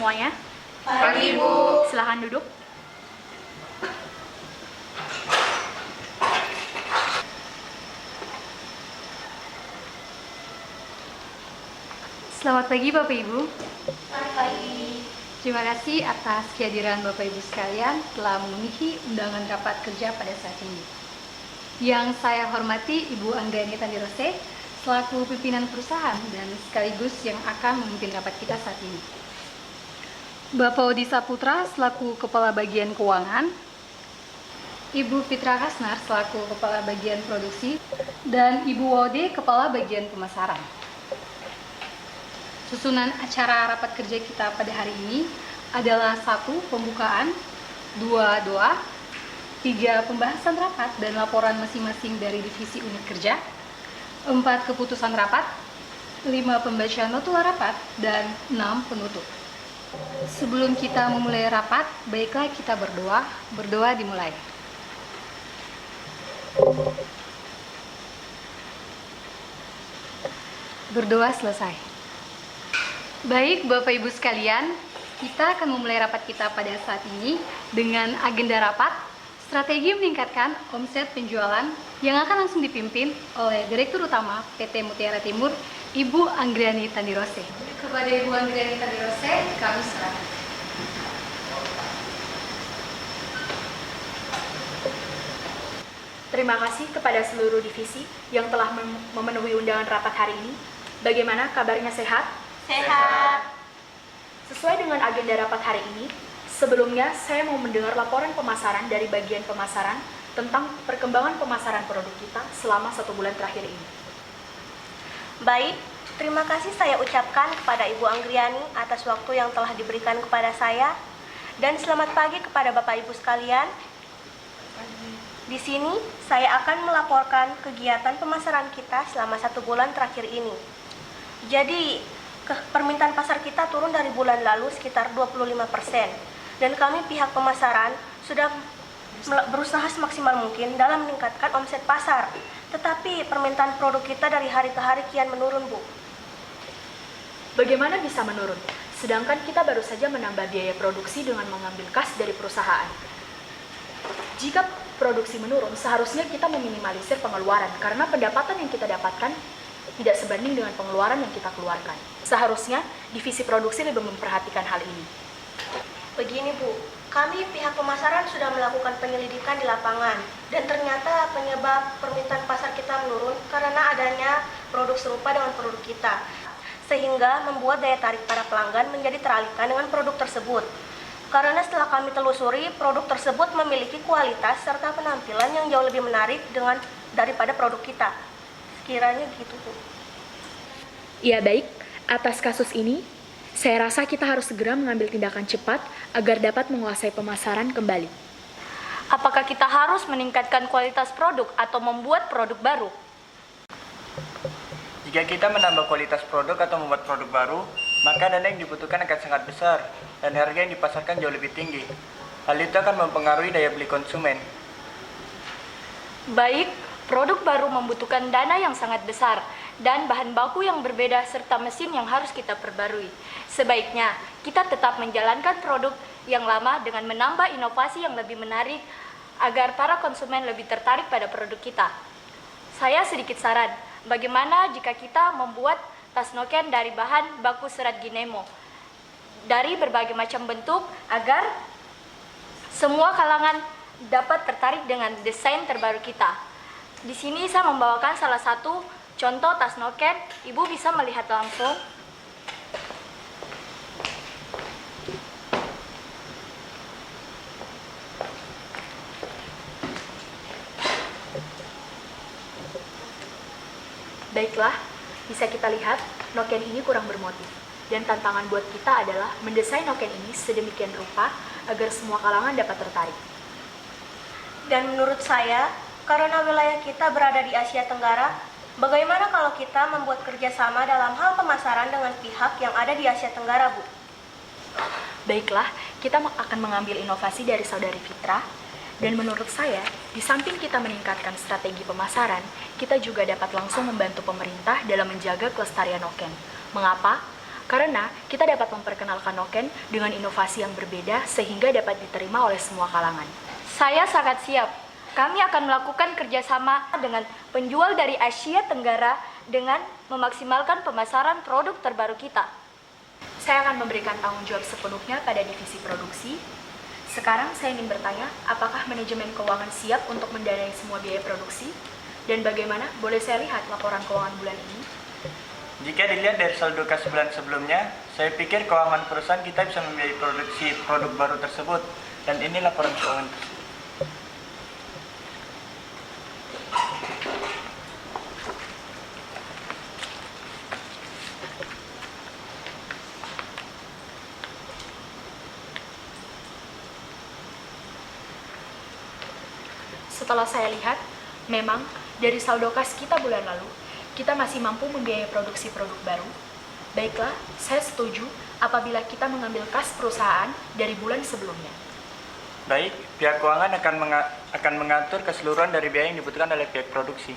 semuanya. Pagi, Bu. Silahkan duduk. Selamat pagi Bapak Ibu. Selamat pagi. Terima kasih atas kehadiran Bapak Ibu sekalian telah memenuhi undangan rapat kerja pada saat ini. Yang saya hormati Ibu Anggreni Tandirose selaku pimpinan perusahaan dan sekaligus yang akan memimpin rapat kita saat ini. Bapak Odi Saputra selaku Kepala Bagian Keuangan, Ibu Fitra Kasnar selaku Kepala Bagian Produksi, dan Ibu Wode Kepala Bagian Pemasaran. Susunan acara rapat kerja kita pada hari ini adalah 1. Pembukaan, 2. Doa, 3. Pembahasan rapat dan laporan masing-masing dari divisi unit kerja, 4. Keputusan rapat, 5. Pembacaan notula rapat, dan 6. Penutup. Sebelum kita memulai rapat, baiklah kita berdoa. Berdoa dimulai. Berdoa selesai. Baik, Bapak Ibu sekalian, kita akan memulai rapat kita pada saat ini dengan agenda rapat, strategi meningkatkan omset penjualan yang akan langsung dipimpin oleh Direktur Utama PT Mutiara Timur, Ibu Anggreni Tandirose. Kepada Ibu Anggreni Tandirose, kami serahkan. Terima kasih kepada seluruh divisi yang telah memenuhi undangan rapat hari ini. Bagaimana kabarnya, sehat? Sehat. Sesuai dengan agenda rapat hari ini, sebelumnya saya mau mendengar laporan pemasaran dari bagian pemasaran tentang perkembangan pemasaran produk kita selama 1 bulan terakhir ini. Baik, terima kasih saya ucapkan kepada Ibu Anggreni atas waktu yang telah diberikan kepada saya, dan selamat pagi kepada Bapak Ibu sekalian. Di sini saya akan melaporkan kegiatan pemasaran kita selama 1 bulan terakhir ini. Jadi, permintaan pasar kita turun dari bulan lalu sekitar 25%, dan kami pihak pemasaran sudah berusaha semaksimal mungkin dalam meningkatkan omset pasar. Tetapi permintaan produk kita dari hari ke hari kian menurun, Bu. Bagaimana bisa menurun? Sedangkan kita baru saja menambah biaya produksi dengan mengambil kas dari perusahaan. Jika produksi menurun, seharusnya kita meminimalisir pengeluaran karena pendapatan yang kita dapatkan tidak sebanding dengan pengeluaran yang kita keluarkan. Seharusnya divisi produksi lebih memperhatikan hal ini. Begini, Bu, kami pihak pemasaran sudah melakukan penyelidikan di lapangan, dan ternyata penyebab permintaan pasar kita menurun karena adanya produk serupa dengan produk kita, sehingga membuat daya tarik para pelanggan menjadi teralihkan dengan produk tersebut. Karena setelah kami telusuri, produk tersebut memiliki kualitas serta penampilan yang jauh lebih menarik daripada produk kita. Kiranya gitu, Bu. Ya baik, atas kasus ini, saya rasa kita harus segera mengambil tindakan cepat agar dapat menguasai pemasaran kembali. Apakah kita harus meningkatkan kualitas produk atau membuat produk baru? Jika kita menambah kualitas produk atau membuat produk baru, maka dana yang dibutuhkan akan sangat besar dan harga yang dipasarkan jauh lebih tinggi. Hal itu akan mempengaruhi daya beli konsumen. Baik, produk baru membutuhkan dana yang sangat besar dan bahan baku yang berbeda serta mesin yang harus kita perbarui. Sebaiknya kita tetap menjalankan produk yang lama dengan menambah inovasi yang lebih menarik agar para konsumen lebih tertarik pada produk kita. Saya sedikit saran, bagaimana jika kita membuat tas noken dari bahan baku serat ginemo dari berbagai macam bentuk agar semua kalangan dapat tertarik dengan desain terbaru kita. Di sini saya membawakan salah satu contoh tas noken. Ibu bisa melihat langsung. Baiklah, bisa kita lihat noken ini kurang bermotif. Dan tantangan buat kita adalah mendesain noken ini sedemikian rupa agar semua kalangan dapat tertarik. Dan menurut saya, karena wilayah kita berada di Asia Tenggara, bagaimana kalau kita membuat kerjasama dalam hal pemasaran dengan pihak yang ada di Asia Tenggara, Bu? Baiklah, kita akan mengambil inovasi dari saudari Fitra. Dan menurut saya, di samping kita meningkatkan strategi pemasaran, kita juga dapat langsung membantu pemerintah dalam menjaga kelestarian noken. Mengapa? Karena kita dapat memperkenalkan Noken dengan inovasi yang berbeda sehingga dapat diterima oleh semua kalangan. Saya sangat siap. Kami akan melakukan kerjasama dengan penjual dari Asia Tenggara dengan memaksimalkan pemasaran produk terbaru kita. Saya akan memberikan tanggung jawab sepenuhnya pada divisi produksi. Sekarang saya ingin bertanya, apakah manajemen keuangan siap untuk mendanai semua biaya produksi? Dan bagaimana? Boleh saya lihat laporan keuangan bulan ini? Jika dilihat dari saldo kas bulan sebelumnya, saya pikir keuangan perusahaan kita bisa membiayai produksi produk baru tersebut. Dan ini laporan keuangan tersebut. Setelah saya lihat, memang dari saldo kas kita bulan lalu, kita masih mampu membiayai produksi produk baru. Baiklah, saya setuju apabila kita mengambil kas perusahaan dari bulan sebelumnya. Baik, pihak keuangan akan mengatur keseluruhan dari biaya yang dibutuhkan oleh pihak produksi.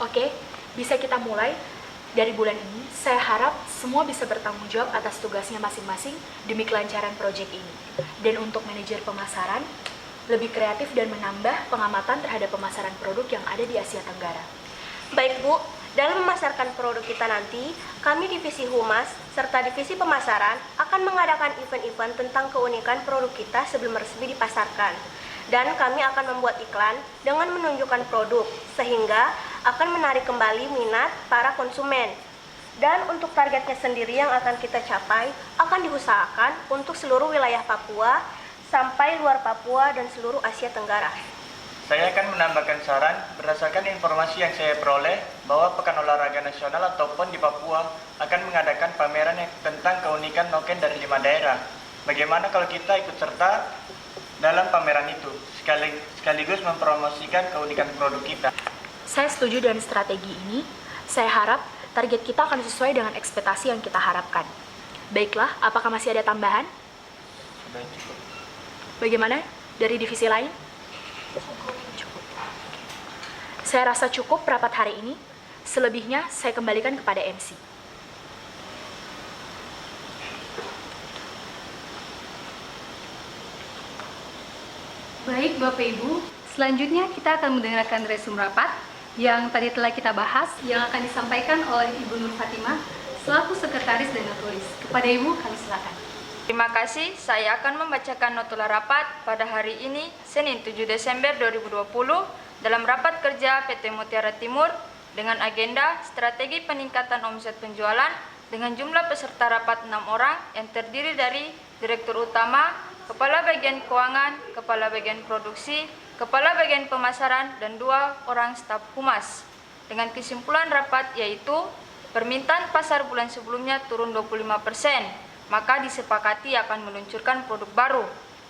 Oke, bisa kita mulai. Dari bulan ini, saya harap semua bisa bertanggung jawab atas tugasnya masing-masing demi kelancaran proyek ini. Dan untuk manajer pemasaran, lebih kreatif dan menambah pengamatan terhadap pemasaran produk yang ada di Asia Tenggara. Baik Bu, dalam memasarkan produk kita nanti, kami divisi Humas serta divisi pemasaran akan mengadakan event-event tentang keunikan produk kita sebelum resmi dipasarkan. Dan kami akan membuat iklan dengan menunjukkan produk, sehingga akan menarik kembali minat para konsumen. Dan untuk targetnya sendiri yang akan kita capai, akan diusahakan untuk seluruh wilayah Papua, sampai luar Papua dan seluruh Asia Tenggara. Saya akan menambahkan saran berdasarkan informasi yang saya peroleh bahwa Pekan Olahraga Nasional atau PON di Papua akan mengadakan pameran tentang keunikan Noken dari 5 daerah. Bagaimana kalau kita ikut serta dalam pameran itu, sekaligus mempromosikan keunikan produk kita? Saya setuju dengan strategi ini. Saya harap target kita akan sesuai dengan ekspektasi yang kita harapkan. Baiklah, apakah masih ada tambahan? Sudah cukup. Bagaimana dari divisi lain? Cukup. Saya rasa cukup rapat hari ini. Selebihnya saya kembalikan kepada MC. Baik Bapak Ibu, selanjutnya kita akan mendengarkan resum rapat yang tadi telah kita bahas yang akan disampaikan oleh Ibu Nur Fatimah selaku sekretaris dan notulis. Kepada Ibu kami silakan. Terima kasih, saya akan membacakan notula rapat pada hari ini, Senin 7 Desember 2020, dalam rapat kerja PT Mutiara Timur dengan agenda strategi peningkatan omset penjualan dengan jumlah peserta rapat 6 orang yang terdiri dari Direktur Utama, Kepala Bagian Keuangan, Kepala Bagian Produksi, Kepala Bagian Pemasaran, dan 2 orang staf humas. Dengan kesimpulan rapat yaitu, permintaan pasar bulan sebelumnya turun 25%. Maka disepakati akan meluncurkan produk baru.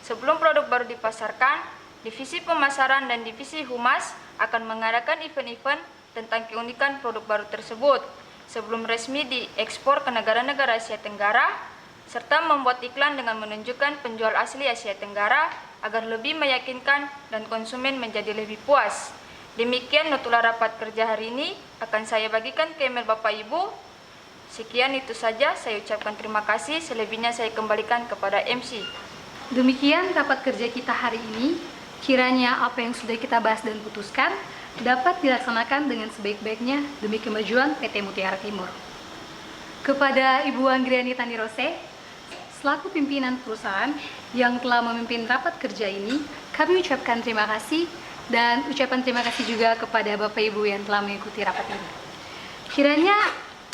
Sebelum produk baru dipasarkan, divisi pemasaran dan divisi humas akan mengadakan event-event tentang keunikan produk baru tersebut sebelum resmi diekspor ke negara-negara Asia Tenggara, serta membuat iklan dengan menunjukkan penjual asli Asia Tenggara agar lebih meyakinkan dan konsumen menjadi lebih puas. Demikian notula rapat kerja hari ini akan saya bagikan ke email Bapak Ibu. Sekian itu saja, saya ucapkan terima kasih, selebihnya saya kembalikan kepada MC. Demikian rapat kerja kita hari ini. Kiranya apa yang sudah kita bahas dan putuskan dapat dilaksanakan dengan sebaik-baiknya demi kemajuan PT Mutiara Timur. Kepada Ibu Anggriani Tanirose, selaku pimpinan perusahaan yang telah memimpin rapat kerja ini, kami ucapkan terima kasih dan ucapan terima kasih juga kepada Bapak Ibu yang telah mengikuti rapat ini. Kiranya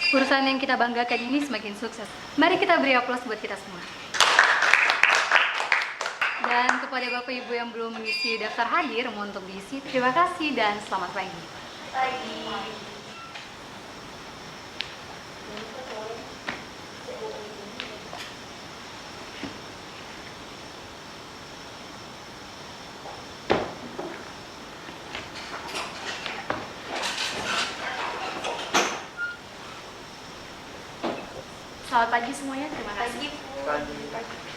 perusahaan yang kita banggakan ini semakin sukses. Mari kita beri aplaus buat kita semua. Dan kepada Bapak Ibu yang belum mengisi daftar hadir, mohon untuk diisi. Terima kasih dan selamat pagi. Selamat pagi semuanya, terima kasih. Pagi.